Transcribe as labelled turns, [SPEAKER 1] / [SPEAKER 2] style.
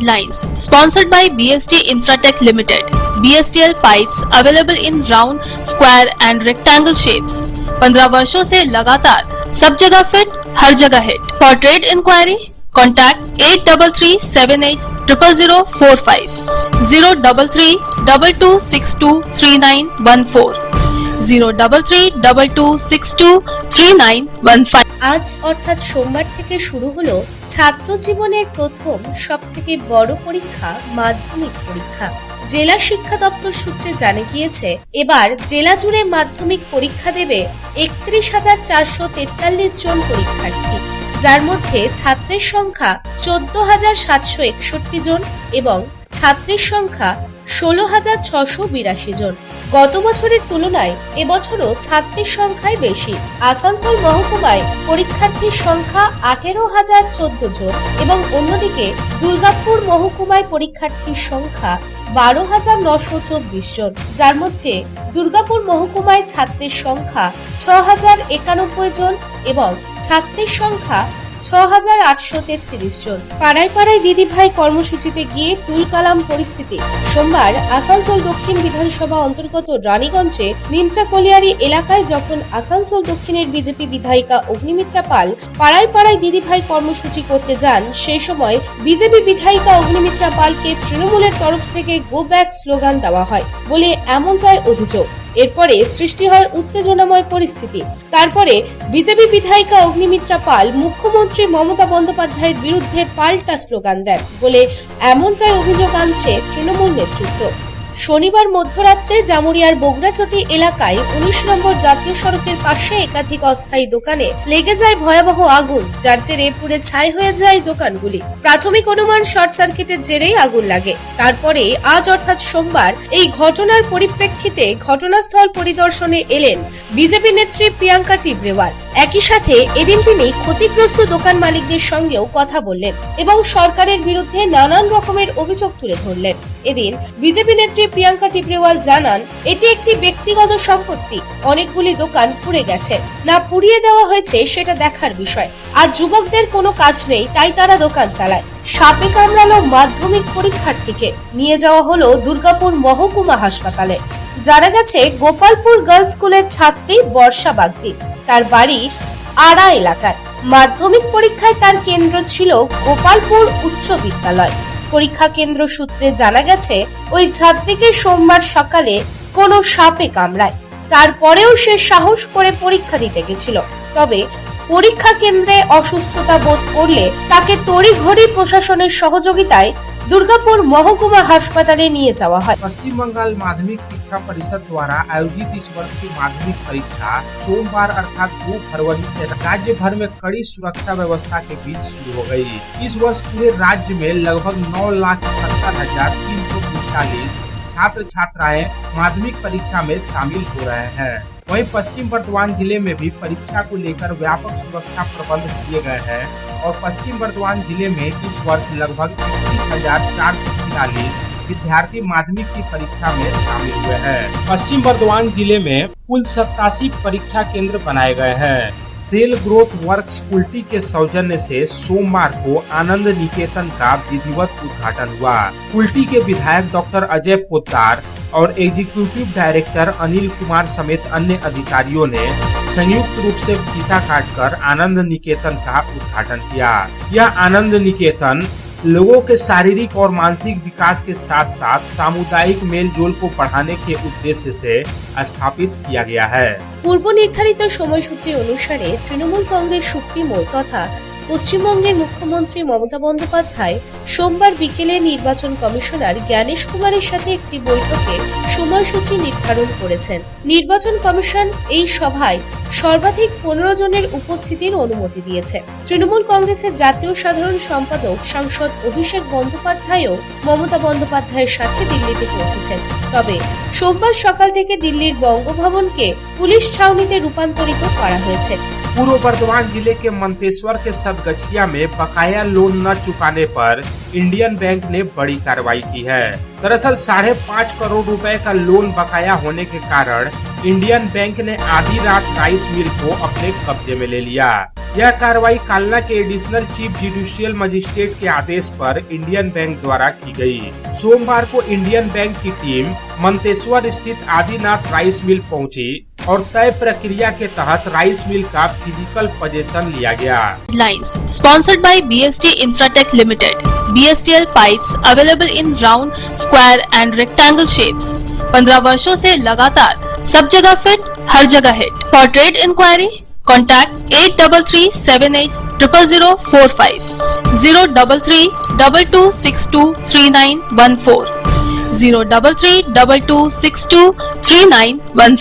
[SPEAKER 1] headlines. Sponsored by BST Infratech Limited. BSTL pipes available in round, square and rectangle shapes. 15 वर्षों से लगातार सब जगह फिट, हर जगह hit. For trade inquiry, contact 8338000045, 03322623914, 03322623915.
[SPEAKER 2] আজ অর্থাৎ সোমবার থেকে শুরু হলো ছাত্র জীবনের প্রথম সবথেকে বড় পরীক্ষা মাধ্যমিক পরীক্ষা। জেলা শিক্ষা দপ্তর সূত্রে জানা গিয়েছে, এবার জেলা জুড়ে মাধ্যমিক পরীক্ষা দেবে 31,443 জন পরীক্ষার্থী, যার মধ্যে ছাত্রের সংখ্যা 14,761 জন এবং ছাত্রীর সংখ্যা 16,682 জন। গত বছরের তুলনায় এবছরও ছাত্রীর সংখ্যাই বেশি। আসানসোল মহকুমায় পরীক্ষার্থীর সংখ্যা 18,014 জন এবং অন্যদিকে দুর্গাপুর মহকুমায় পরীক্ষার্থীর সংখ্যা 12,924 জন, যার মধ্যে দুর্গাপুর মহকুমায় ছাত্রীর সংখ্যা 6,091 জন এবং ছাত্রীর সংখ্যা 6,833 জন। পাড়ায় পাড়ায় দিদিভাই কর্মসূচিতে গিয়ে তুলকালাম পরিস্থিতি। সোমবার আসানসোল দক্ষিণ বিধানসভা অন্তর্গত রানীগঞ্জে নিমচা কলিয়ারি এলাকায় যখন আসানসোল দক্ষিণের বিজেপি বিধায়িকা অগ্নিমিত্রা পাল পাড়ায় পাড়ায় দিদিভাই কর্মসূচি করতে যান, সেই সময় বিজেপি বিধায়িকা অগ্নিমিত্রা পালকে তৃণমূলের তরফ থেকে গো ব্যাক স্লোগান দেওয়া হয় বলে এমনটাই অভিযোগ। এরপরে সৃষ্টি হয় উত্তেজনাময় পরিস্থিতি। তারপরে বিজেপি বিধায়িকা অগ্নিমিত্রা পাল মুখ্যমন্ত্রী মমতা বন্দ্যোপাধ্যায়ের বিরুদ্ধে পাল্টা স্লোগান দেন বলে এমনটাই অভিযোগ আনছে তৃণমূল নেতৃত্ব। শনিবার মধ্যরাত্রে জামুরিয়ার বগুড়াচটি এলাকায় 19 নম্বর জাতীয় সড়কের পাশে একাধিক অস্থায়ী দোকানে লেগে যায় ভয়াবহ আগুন, যার জেরে পুড়ে ছাই হয়ে যায় দোকানগুলি। প্রাথমিক অনুমান শর্ট সার্কিটের জেরেই আগুন লাগে। তারপরে আজ অর্থাৎ সোমবার এই ঘটনার পরিপ্রেক্ষিতে ঘটনাস্থল পরিদর্শনে এলেন বিজেপি নেত্রী প্রিয়াঙ্কা টিবরেওয়াল। একই সাথে এদিন তিনি ক্ষতিগ্রস্ত দোকান মালিকদের সঙ্গেও কথা বললেন এবং সরকারের বিরুদ্ধে নানান রকমের অভিযোগ তুলে ধরলেন। এদিন বিজেপি নেত্রী প্রিয়াঙ্কা টিবরেওয়াল জানান, এটি একটি ব্যক্তিগত সম্পত্তি, অনেকগুলি দোকান পুড়ে গেছে, না পুড়িয়ে দেওয়া হয়েছে সেটা দেখার বিষয়। আর যুবকদের কোনো কাজ নেই, তাই তারা দোকান চালায়। সাপে কামড়ালো মাধ্যমিক পরীক্ষার্থীকে, নিয়ে যাওয়া হলো দুর্গাপুর মহকুমা হাসপাতালে। জানা গেছে গোপালপুর গার্লস স্কুলের ছাত্রী বর্ষা বাগদি, তার বাড়ি আড়া এলাকায়। মাধ্যমিক পরীক্ষায় তার কেন্দ্র ছিল গোপালপুর উচ্চ বিদ্যালয়। পরীক্ষা কেন্দ্র সূত্রে জানা গেছে, ওই ছাত্রীকে সোমবার সকালে কোনো সাপে কামড়ায়, তারপরেও সে সাহস করে পরীক্ষা দিতে গেছিল। তবে পরীক্ষা কেন্দ্রে অসুস্থতা বোধ করলে তাকে তড়িঘড়ি প্রশাসনের সহযোগিতায় दुर्गापुर महकुमा अस्पताल निये जावा है।
[SPEAKER 3] पश्चिम बंगाल माध्यमिक शिक्षा परिषद द्वारा आयोजित इस वर्ष की माध्यमिक परीक्षा सोमवार अर्थात 2 फरवरी से राज्य भर में कड़ी सुरक्षा व्यवस्था के बीच शुरू हो गई। इस वर्ष पूरे राज्य में लगभग 9,71,345 छात्र छात्राएं माध्यमिक परीक्षा में शामिल हो रहे हैं। वहीं पश्चिम बर्धमान जिले में भी परीक्षा को लेकर व्यापक सुरक्षा प्रबंध किए गए हैं और पश्चिम बर्धमान जिले में इस वर्ष लगभग 21,443 विद्यार्थी माध्यमिक की परीक्षा में शामिल हुए हैं। पश्चिम बर्धमान जिले में कुल 87 परीक्षा केंद्र बनाए गए हैं। सेल ग्रोथ वर्क्स कुल्टी के सौजन्य से सोमवार को आनंद निकेतन का विधिवत उद्घाटन हुआ। कुल्टी के विधायक डॉक्टर अजय पोद्दार और एग्जीक्यूटिव डायरेक्टर अनिल कुमार समेत अन्य अधिकारियों ने संयुक्त रूप से फीता काटकर आनंद निकेतन का उद्घाटन किया। यह आनंद निकेतन लोगों के शारीरिक और मानसिक विकास के साथ साथ सामुदायिक मेल जोल को बढ़ाने के उद्देश्य से स्थापित किया गया है।
[SPEAKER 2] पूर्व निर्धारित সময়সূচি অনুসারে তৃণমূল কংগ্রেস সুপ্রিমো তথা পশ্চিমবঙ্গের মুখ্যমন্ত্রী মমতা বন্দ্যোপাধ্যায় সোমবার বিকেলে নির্বাচন কমিশনার জ্ঞানেশ কুমারের সাথে একটি বৈঠকে সময়সূচি নির্ধারণ করেছেন। নির্বাচন কমিশন এই সভায় সর্বাধিক 15 জনের উপস্থিতির অনুমতি দিয়েছে। তৃণমূল কংগ্রেসের জাতীয় সাধারণ সম্পাদক সাংসদ অভিষেক বন্দ্যোপাধ্যায়ও মমতা বন্দ্যোপাধ্যায়ের সাথে দিল্লিতে পৌঁছেছেন। তবে সোমবার সকাল থেকে দিল্লির বঙ্গভবনকে পুলিশ ছাউনিতে রূপান্তরিত করা হয়েছে।
[SPEAKER 3] पूर्व बर्धमान जिले के मंतेश्वर के सदगछिया में बकाया लोन न चुकाने पर इंडियन बैंक ने बड़ी कार्रवाई की है। दरअसल 5.5 करोड़ रुपए का लोन बकाया होने के कारण इंडियन बैंक ने आधी रात राइस मिल को अपने कब्जे में ले लिया। यह कार्रवाई कालना के एडिशनल चीफ जुडिशियल मजिस्ट्रेट के आदेश पर इंडियन बैंक द्वारा की गई। सोमवार को इंडियन बैंक की टीम मंतेश्वर स्थित आदिनाथ राइस मिल पहुंची और तय प्रक्रिया के तहत राइस मिल का फिजिकल पोजीशन लिया गया।
[SPEAKER 1] Lines sponsored by BST Infratech Limited. BSTL pipes available in round, square and rectangle shapes. 15 वर्षों से लगातार सब जगह फिट, हर जगह hit. For trade inquiry, contact 8337800045, 03322623914, 03322623915.